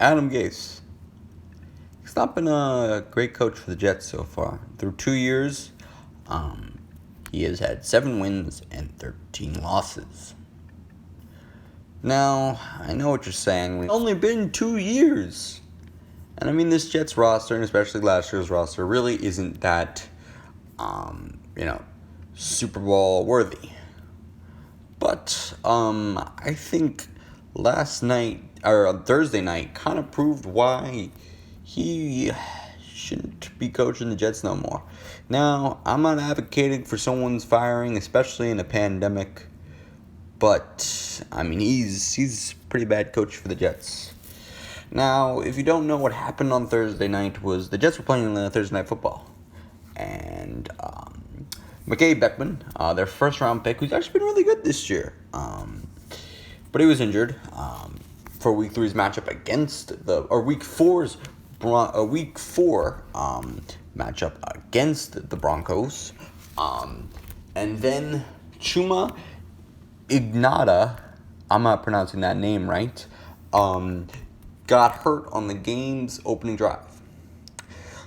Adam Gase. He's not been a great coach for the Jets so far. Through 2 years, he has had 7 wins and 13 losses. Now, I know what you're saying. It's only been 2 years. And I mean, this Jets roster, and especially last year's roster, really isn't that, Super Bowl worthy. But I think last night, or on Thursday night, kind of proved why he shouldn't be coaching the Jets no more. Now, I'm not advocating for someone's firing, especially in a pandemic. But, I mean, he's a pretty bad coach for the Jets. Now, if you don't know what happened on Thursday night, was the Jets were playing Thursday Night Football. And McKay Beckman, their first-round pick, who's actually been really good this year. But he was injured for Week 3's matchup against Week 4's matchup against the Broncos. And then Chuma Ignata, I'm not pronouncing that name right, got hurt on the game's opening drive.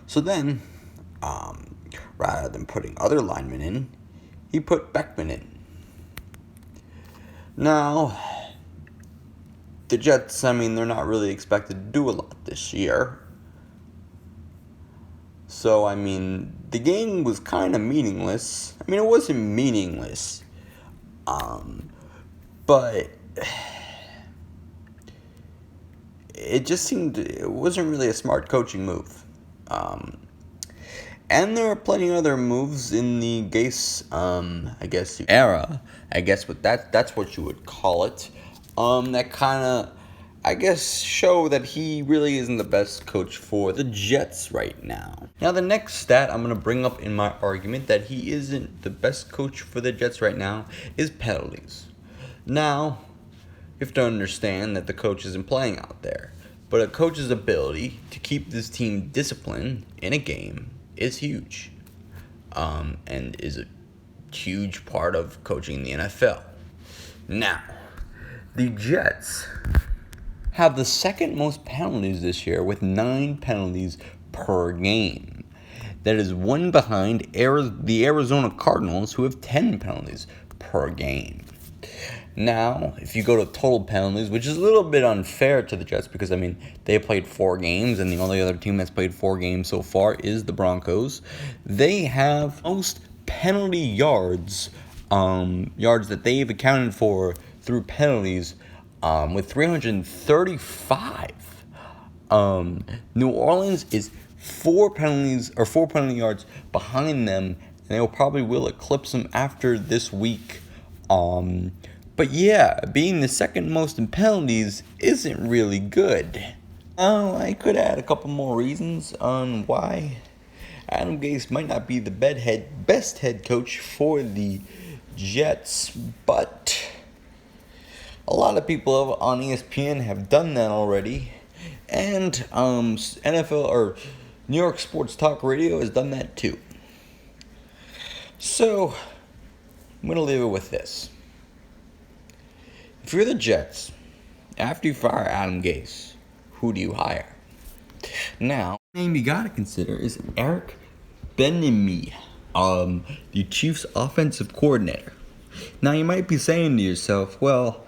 So then, rather than putting other linemen in, he put Beckman in. Now, the Jets, they're not really expected to do a lot this year. So, the game was kind of meaningless. It wasn't meaningless. But it just seemed it wasn't really a smart coaching move. And there are plenty of other moves in the gase, era. That's what you would call it. That kind of, show that he really isn't the best coach for the Jets right now. Now, the next stat I'm going to bring up in my argument that he isn't the best coach for the Jets right now is penalties. Now, you have to understand that the coach isn't playing out there. But a coach's ability to keep this team disciplined in a game is huge. And is a huge part of coaching the NFL. Now, the Jets have the second most penalties this year with 9 penalties per game. That is one behind the Arizona Cardinals, who have 10 penalties per game. Now, if you go to total penalties, which is a little bit unfair to the Jets because, they played 4 games, and the only other team that's played 4 games so far is the Broncos. They have most penalty yards that they've accounted for through penalties, with 335. New Orleans is 4 penalty yards behind them, and they probably will eclipse them after this week. But yeah, being the second most in penalties isn't really good. I could add a couple more reasons on why Adam Gase might not be the best head coach for the Jets, but a lot of people on ESPN have done that already, and NFL or New York Sports Talk Radio has done that too. So, I'm going to leave it with this. If you're the Jets, after you fire Adam Gase, who do you hire? Now, the name you got to consider is Eric Bieniemy, the Chiefs' offensive coordinator. Now, you might be saying to yourself, well,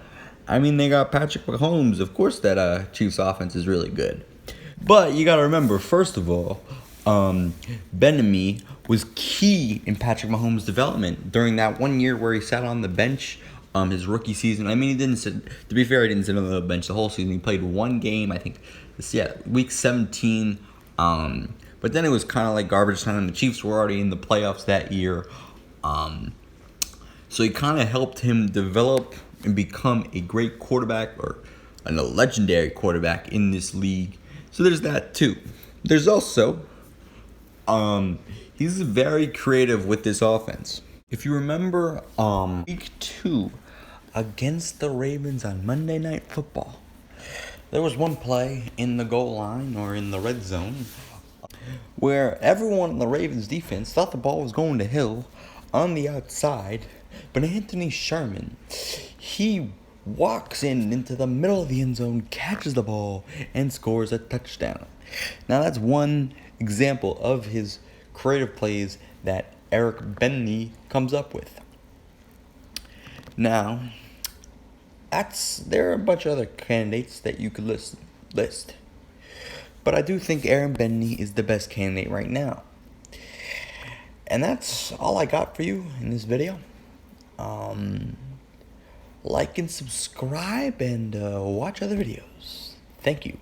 they got Patrick Mahomes. Of course that Chiefs' offense is really good. But you got to remember, first of all, Bieniemy was key in Patrick Mahomes' development during that 1 year where he sat on the bench his rookie season. He didn't sit, to be fair, he didn't sit on the bench the whole season. He played 1 game, week 17. But then it was kind of like garbage time. The Chiefs were already in the playoffs that year. So he kind of helped him develop and become a great quarterback, or a legendary quarterback in this league. So there's that too. There's also, he's very creative with this offense. If you remember, week 2 against the Ravens on Monday Night Football, there was one play in the goal line or in the red zone where everyone in the Ravens defense thought the ball was going to Hill on the outside, but Anthony Sherman, he walks into the middle of the end zone, catches the ball, and scores a touchdown. Now that's one example of his creative plays that Eric Bentley comes up with. Now, there are a bunch of other candidates that you could list. But I do think Aaron Bentley is the best candidate right now. And that's all I got for you in this video. Like and subscribe and watch other videos. Thank you.